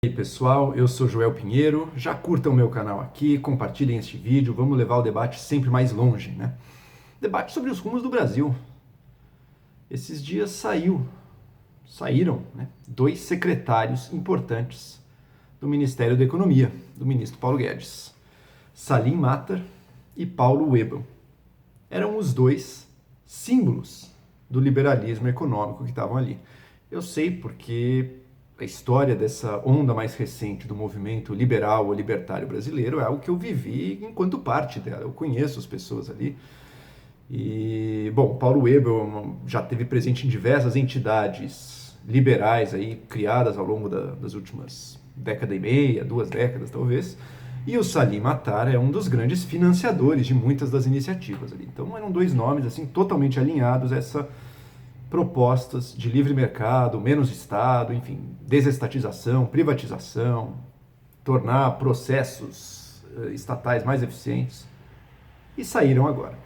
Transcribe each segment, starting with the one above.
E aí pessoal, eu sou Joel Pinheiro, já curtam o meu canal aqui, compartilhem este vídeo, vamos levar o debate sempre mais longe, né? Debate sobre os rumos do Brasil. Esses dias saíram, né, dois secretários importantes do Ministério da Economia, do ministro Paulo Guedes, Salim Matar e Paulo Webel. Eram os dois símbolos do liberalismo econômico que estavam ali. Eu sei porque a história dessa onda mais recente do movimento liberal ou libertário brasileiro é algo que eu vivi enquanto parte dela. Eu conheço as pessoas ali. E, bom, Paulo Webel já esteve presente em diversas entidades liberais aí, criadas ao longo das últimas década e meia, 2 décadas talvez. E o Salim Matar é um dos grandes financiadores de muitas das iniciativas ali. Então eram dois nomes assim totalmente alinhados a essa propostas de livre mercado, menos Estado, enfim, desestatização, privatização, tornar processos estatais mais eficientes, e saíram agora.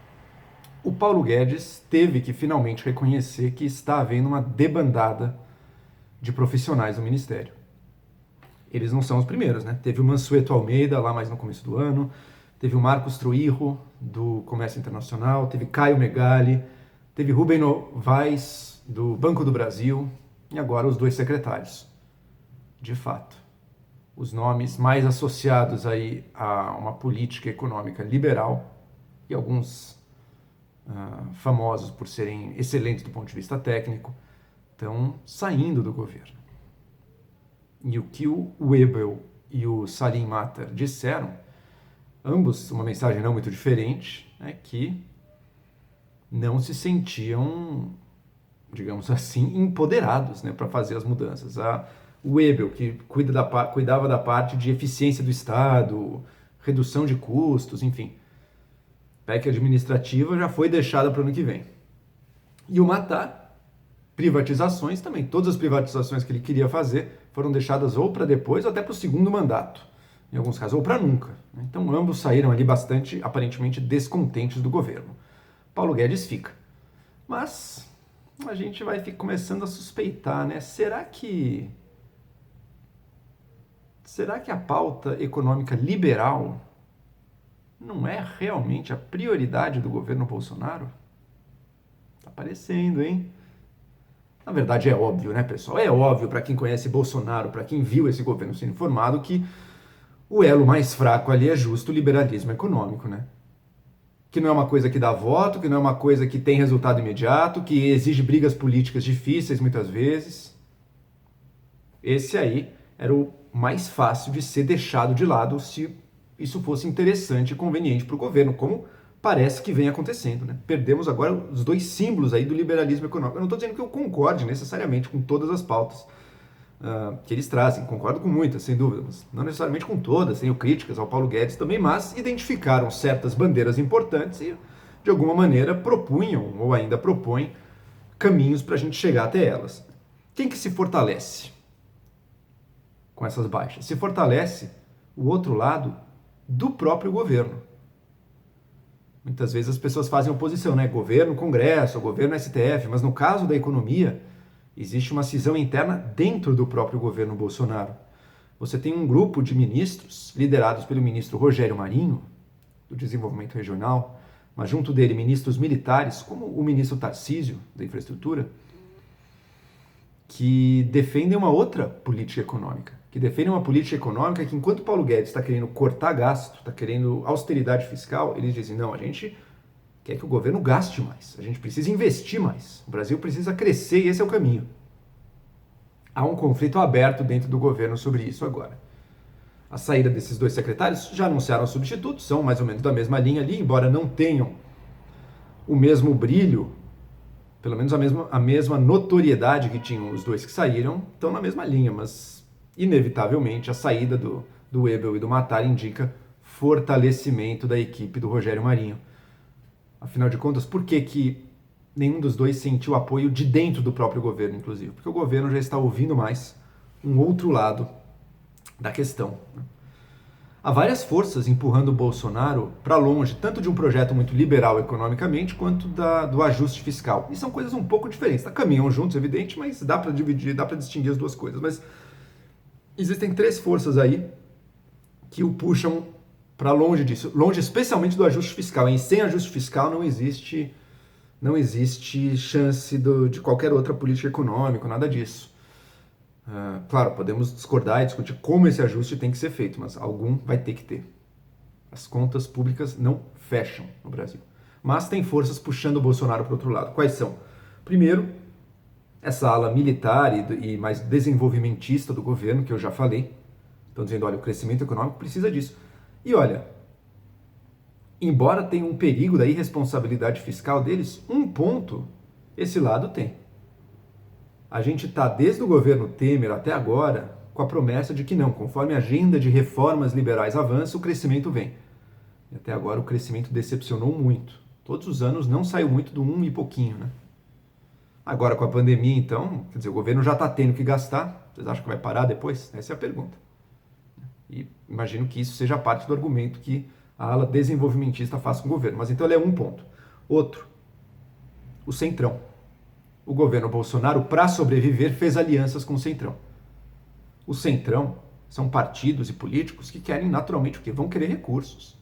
O Paulo Guedes teve que finalmente reconhecer que está havendo uma debandada de profissionais no Ministério. Eles não são os primeiros, né? Teve o Mansueto Almeida lá mais no começo do ano, teve o Marcos Truirro do Comércio Internacional, teve Caio Megali, teve Rubem Novaes, do Banco do Brasil, e agora os dois secretários. De fato, os nomes mais associados aí a uma política econômica liberal, e alguns famosos por serem excelentes do ponto de vista técnico, estão saindo do governo. E o que o Webel e o Salim Matar disseram, ambos uma mensagem não muito diferente, é que não se sentiam, digamos assim, empoderados, né, para fazer as mudanças. O Webel, que cuidava da parte de eficiência do Estado, redução de custos, enfim, PEC administrativa já foi deixada para o ano que vem. E o Matar, privatizações também. Todas as privatizações que ele queria fazer foram deixadas ou para depois ou até para o segundo mandato, em alguns casos, ou para nunca. Então ambos saíram ali bastante, aparentemente, descontentes do governo. Paulo Guedes fica. Mas a gente vai começando a suspeitar, né? Será que a pauta econômica liberal não é realmente a prioridade do governo Bolsonaro? Tá parecendo, hein? Na verdade é óbvio, né, pessoal? É óbvio para quem conhece Bolsonaro, para quem viu esse governo sendo formado, que o elo mais fraco ali é justo o liberalismo econômico, né? Que não é uma coisa que dá voto, que não é uma coisa que tem resultado imediato, que exige brigas políticas difíceis muitas vezes. Esse aí era o mais fácil de ser deixado de lado se isso fosse interessante e conveniente para o governo, como parece que vem acontecendo, né? Perdemos agora os dois símbolos aí do liberalismo econômico. Eu não estou dizendo que eu concorde necessariamente com todas as pautas que eles trazem, concordo com muitas, sem dúvida, mas não necessariamente com todas, tenho críticas ao Paulo Guedes também, mas identificaram certas bandeiras importantes e, de alguma maneira, propunham, ou ainda propõem, caminhos para a gente chegar até elas. Quem que se fortalece com essas baixas? Se fortalece o outro lado do próprio governo. Muitas vezes as pessoas fazem oposição, né? Governo, Congresso, governo, STF, mas no caso da economia, existe uma cisão interna dentro do próprio governo Bolsonaro. Você tem um grupo de ministros, liderados pelo ministro Rogério Marinho, do Desenvolvimento Regional, mas junto dele ministros militares, como o ministro Tarcísio, da Infraestrutura, que defendem uma outra política econômica. Que defendem uma política econômica que, enquanto Paulo Guedes está querendo cortar gasto, está querendo austeridade fiscal, eles dizem, não, a gente quer que o governo gaste mais, a gente precisa investir mais, o Brasil precisa crescer e esse é o caminho. Há um conflito aberto dentro do governo sobre isso agora. A saída desses dois secretários já anunciaram substitutos, são mais ou menos da mesma linha ali, embora não tenham o mesmo brilho, pelo menos a mesma notoriedade que tinham os dois que saíram, estão na mesma linha, mas inevitavelmente a saída do Webel e do Matar indica fortalecimento da equipe do Rogério Marinho. Afinal de contas, por que nenhum dos dois sentiu apoio de dentro do próprio governo, inclusive? Porque o governo já está ouvindo mais um outro lado da questão. Há várias forças empurrando o Bolsonaro para longe, tanto de um projeto muito liberal economicamente, quanto do ajuste fiscal. E são coisas um pouco diferentes. Caminham juntos, evidente, mas dá para dividir, dá para distinguir as duas coisas. Mas Existem três forças aí que o puxam para longe disso, longe especialmente do ajuste fiscal. E sem ajuste fiscal não existe chance de qualquer outra política econômica, nada disso. Claro, podemos discordar e discutir como esse ajuste tem que ser feito, mas algum vai ter que ter. As contas públicas não fecham no Brasil. Mas tem forças puxando o Bolsonaro para o outro lado. Quais são? Primeiro, essa ala militar e mais desenvolvimentista do governo, que eu já falei. Estão dizendo, olha, o crescimento econômico precisa disso. E olha, embora tenha um perigo da irresponsabilidade fiscal deles, um ponto esse lado tem. A gente está, desde o governo Temer até agora, com a promessa de que não, conforme a agenda de reformas liberais avança, o crescimento vem. E até agora o crescimento decepcionou muito. Todos os anos não saiu muito do 1 e pouquinho, né? Agora com a pandemia, então, quer dizer, o governo já está tendo que gastar. Vocês acham que vai parar depois? Essa é a pergunta. E imagino que isso seja parte do argumento que a ala desenvolvimentista faz com o governo. Mas então ele é um ponto. Outro, o Centrão. O governo Bolsonaro, para sobreviver, fez alianças com o Centrão. O Centrão são partidos e políticos que querem naturalmente o quê? Vão querer recursos.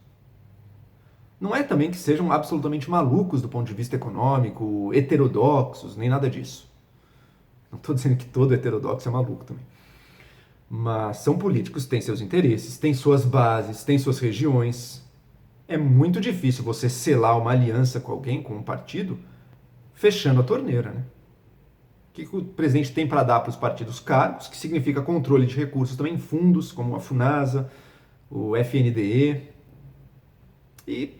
Não é também que sejam absolutamente malucos do ponto de vista econômico, heterodoxos, nem nada disso. Não estou dizendo que todo heterodoxo é maluco também. Mas são políticos, têm seus interesses, têm suas bases, têm suas regiões. É muito difícil você selar uma aliança com alguém, com um partido, fechando a torneira, né? O que o presidente tem para dar para os partidos? Cargos, que significa controle de recursos também, fundos como a FUNASA, o FNDE, e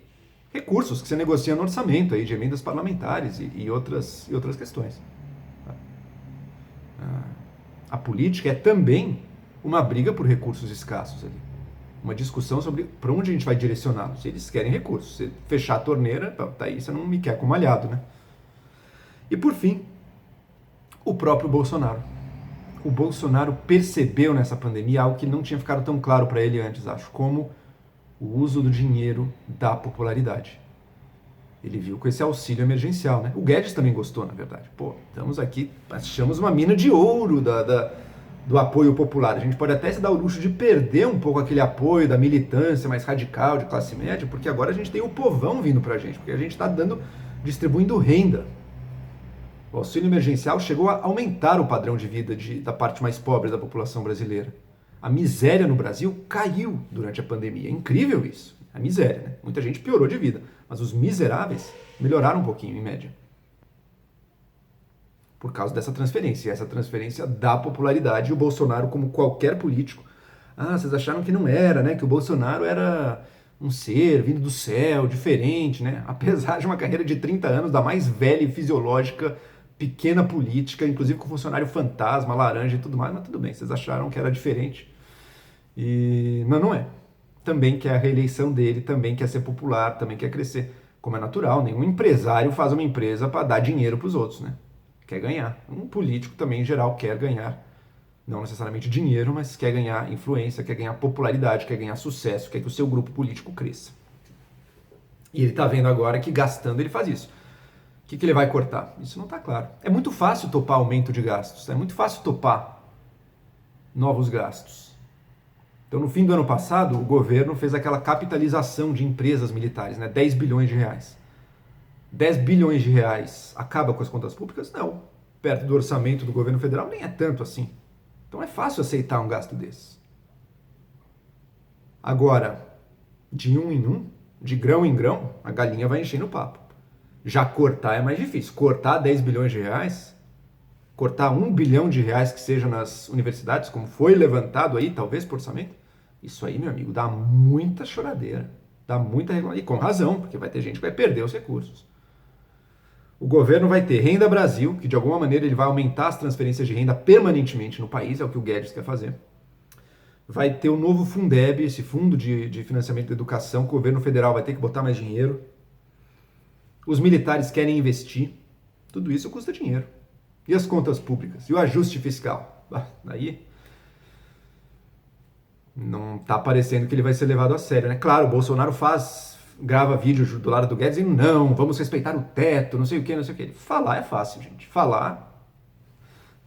recursos que você negocia no orçamento aí, de emendas parlamentares e outras questões. A política é também uma briga por recursos escassos ali. Uma discussão sobre para onde a gente vai direcioná-los. Se eles querem recursos. Se fechar a torneira, tá aí, você não me quer como aliado, né? E por fim, o próprio Bolsonaro. O Bolsonaro percebeu nessa pandemia algo que não tinha ficado tão claro para ele antes, acho, como o uso do dinheiro da popularidade. Ele viu com esse auxílio emergencial, né? O Guedes também gostou, na verdade. Pô, estamos aqui, achamos uma mina de ouro do apoio popular. A gente pode até se dar o luxo de perder um pouco aquele apoio da militância mais radical de classe média, porque agora a gente tem o povão vindo pra gente, porque a gente está distribuindo renda. O auxílio emergencial chegou a aumentar o padrão de vida da parte mais pobre da população brasileira. A miséria no Brasil caiu durante a pandemia. É incrível isso. A miséria, né? Muita gente piorou de vida, mas os miseráveis melhoraram um pouquinho, em média. Por causa dessa transferência. E essa transferência dá popularidade e o Bolsonaro, como qualquer político... vocês acharam que não era, né? Que o Bolsonaro era um ser vindo do céu, diferente, né? Apesar de uma carreira de 30 anos, da mais velha e fisiológica pequena política, inclusive com funcionário fantasma, laranja e tudo mais, mas tudo bem, vocês acharam que era diferente. Mas não é. Também quer a reeleição dele, também quer ser popular, também quer crescer. Como é natural, nenhum empresário faz uma empresa para dar dinheiro para os outros, né? Quer ganhar. Um político também, em geral, quer ganhar, não necessariamente dinheiro, mas quer ganhar influência, quer ganhar popularidade, quer ganhar sucesso, quer que o seu grupo político cresça. E ele está vendo agora que gastando ele faz isso. O que ele vai cortar? Isso não está claro. É muito fácil topar aumento de gastos, é muito fácil topar novos gastos. Então, no fim do ano passado, o governo fez aquela capitalização de empresas militares, né? 10 bilhões de reais. 10 bilhões de reais acaba com as contas públicas? Não. Perto do orçamento do governo federal, nem é tanto assim. Então, é fácil aceitar um gasto desses. Agora, de um em um, de grão em grão, a galinha vai enchendo o papo. Já cortar é mais difícil. Cortar 10 bilhões de reais, cortar 1 bilhão de reais que seja nas universidades, como foi levantado aí, talvez por orçamento, isso aí, meu amigo, dá muita choradeira. Dá muita reclamação. E com razão, porque vai ter gente que vai perder os recursos. O governo vai ter Renda Brasil, que de alguma maneira ele vai aumentar as transferências de renda permanentemente no país, é o que o Guedes quer fazer. Vai ter o novo Fundeb, esse fundo de financiamento da educação, que o governo federal vai ter que botar mais dinheiro. Os militares querem investir. Tudo isso custa dinheiro. E as contas públicas? E o ajuste fiscal? Aí não está parecendo que ele vai ser levado a sério, né? Claro, o Bolsonaro grava vídeo do lado do Guedes e não, vamos respeitar o teto, não sei o que, não sei o que. Falar é fácil, gente. Falar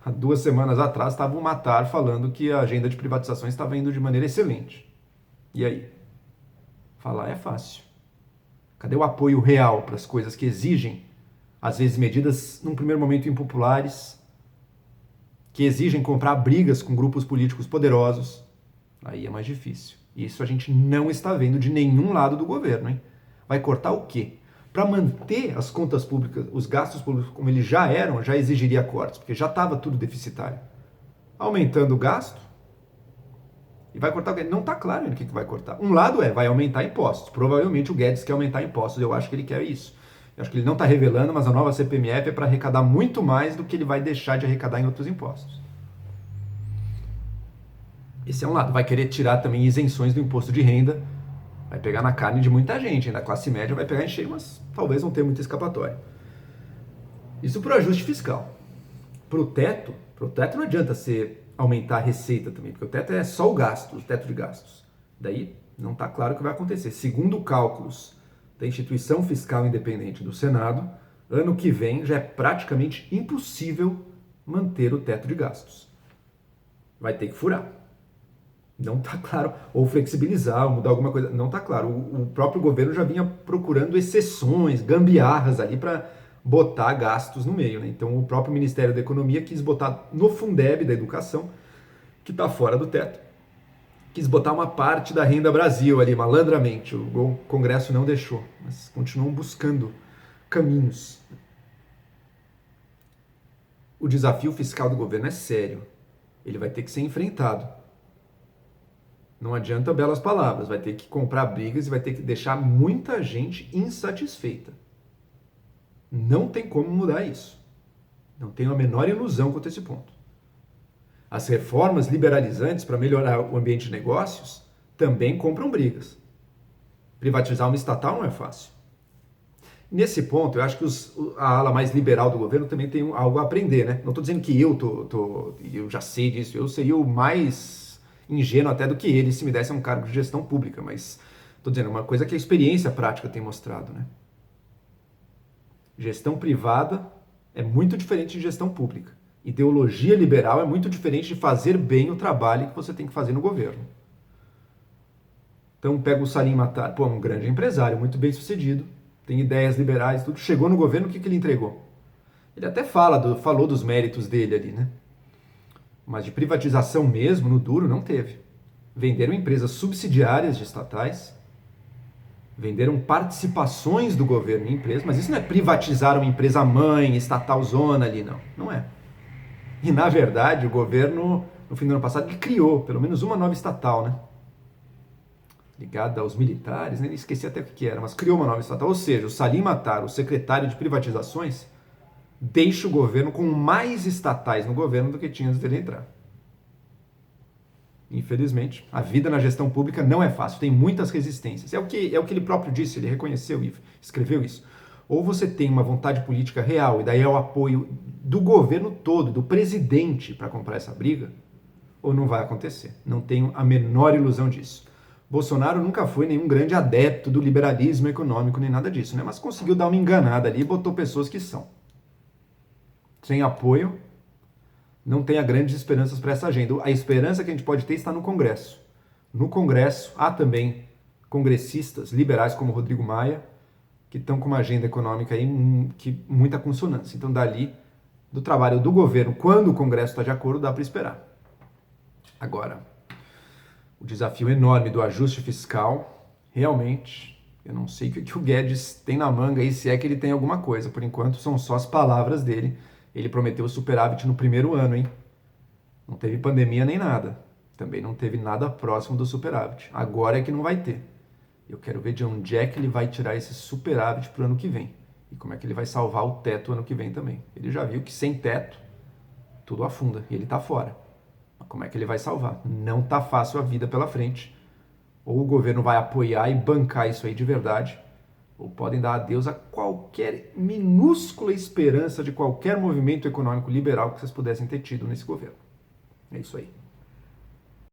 há 2 semanas atrás estava o Matar falando que a agenda de privatizações estava indo de maneira excelente. E aí? Falar é fácil. Cadê o apoio real para as coisas que exigem, às vezes medidas num primeiro momento impopulares, que exigem comprar brigas com grupos políticos poderosos? Aí é mais difícil. E isso a gente não está vendo de nenhum lado do governo, hein? Vai cortar o quê? Para manter as contas públicas, os gastos públicos como eles já eram, já exigiria cortes, porque já estava tudo deficitário. Aumentando o gasto, e vai cortar o quê? Não está claro ainda o que vai cortar. Um lado vai aumentar impostos. Provavelmente o Guedes quer aumentar impostos, eu acho que ele quer isso. Eu acho que ele não está revelando, mas a nova CPMF é para arrecadar muito mais do que ele vai deixar de arrecadar em outros impostos. Esse é um lado. Vai querer tirar também isenções do imposto de renda. Vai pegar na carne de muita gente. Da classe média vai pegar em cheio, mas talvez não tenha muita escapatória. Isso para o ajuste fiscal. Para o teto não adianta você aumentar a receita também, porque o teto é só o gasto, o teto de gastos. Daí não está claro o que vai acontecer. Segundo cálculos da Instituição Fiscal Independente do Senado, ano que vem já é praticamente impossível manter o teto de gastos. Vai ter que furar. Não está claro, ou flexibilizar, ou mudar alguma coisa, não está claro. O próprio governo já vinha procurando exceções, gambiarras ali para botar gastos no meio, né? Então o próprio Ministério da Economia quis botar no Fundeb da educação, que está fora do teto, quis botar uma parte da Renda Brasil ali, malandramente. O Congresso não deixou, mas continuam buscando caminhos. O desafio fiscal do governo é sério. Ele vai ter que ser enfrentado. Não adianta belas palavras, vai ter que comprar brigas e vai ter que deixar muita gente insatisfeita. Não tem como mudar isso. Não tenho a menor ilusão quanto a esse ponto. As reformas liberalizantes para melhorar o ambiente de negócios também compram brigas. Privatizar uma estatal não é fácil. Nesse ponto, eu acho que a ala mais liberal do governo também tem algo a aprender, né? Não estou dizendo que eu já sei disso, eu seria o mais ingênuo até do que ele se me desse um cargo de gestão pública, mas estou dizendo uma coisa que a experiência prática tem mostrado, né? Gestão privada é muito diferente de gestão pública. Ideologia liberal é muito diferente de fazer bem o trabalho que você tem que fazer no governo. Então pega o Salim Matar, um grande empresário, muito bem sucedido, tem ideias liberais, tudo. Chegou no governo, o que ele entregou? Ele até falou dos méritos dele ali, né? Mas de privatização mesmo, no duro, não teve. Venderam empresas subsidiárias de estatais, venderam participações do governo em empresas, mas isso não é privatizar uma empresa mãe, estatal zona ali, não. Não é. E, na verdade, o governo, no fim do ano passado, ele criou pelo menos uma nova estatal, né? Ligada aos militares, nem esqueci até o que era, mas criou uma nova estatal. Ou seja, o Salim Matar, o secretário de privatizações, deixa o governo com mais estatais no governo do que tinha antes dele entrar. Infelizmente, a vida na gestão pública não é fácil, tem muitas resistências. É o que ele próprio disse, ele reconheceu e escreveu isso. Ou você tem uma vontade política real, e daí é o apoio do governo todo, do presidente, para comprar essa briga, ou não vai acontecer. Não tenho a menor ilusão disso. Bolsonaro nunca foi nenhum grande adepto do liberalismo econômico, nem nada disso, né? Mas conseguiu dar uma enganada ali e botou pessoas que são. Sem apoio, não tenha grandes esperanças para essa agenda. A esperança que a gente pode ter está no Congresso. No Congresso, há também congressistas liberais como Rodrigo Maia, que estão com uma agenda econômica aí que muita consonância. Então, dali, do trabalho do governo, quando o Congresso está de acordo, dá para esperar. Agora, o desafio enorme do ajuste fiscal, realmente, eu não sei o que o Guedes tem na manga aí, se é que ele tem alguma coisa. Por enquanto, são só as palavras dele. Ele prometeu superávit no primeiro ano, hein? Não teve pandemia nem nada. Também não teve nada próximo do superávit. Agora é que não vai ter. Eu quero ver de onde é que ele vai tirar esse superávit para o ano que vem. E como é que ele vai salvar o teto ano que vem também. Ele já viu que sem teto, tudo afunda. E ele está fora. Mas como é que ele vai salvar? Não está fácil a vida pela frente. Ou o governo vai apoiar e bancar isso aí de verdade, ou podem dar adeus a qualquer minúscula esperança de qualquer movimento econômico liberal que vocês pudessem ter tido nesse governo. É isso aí.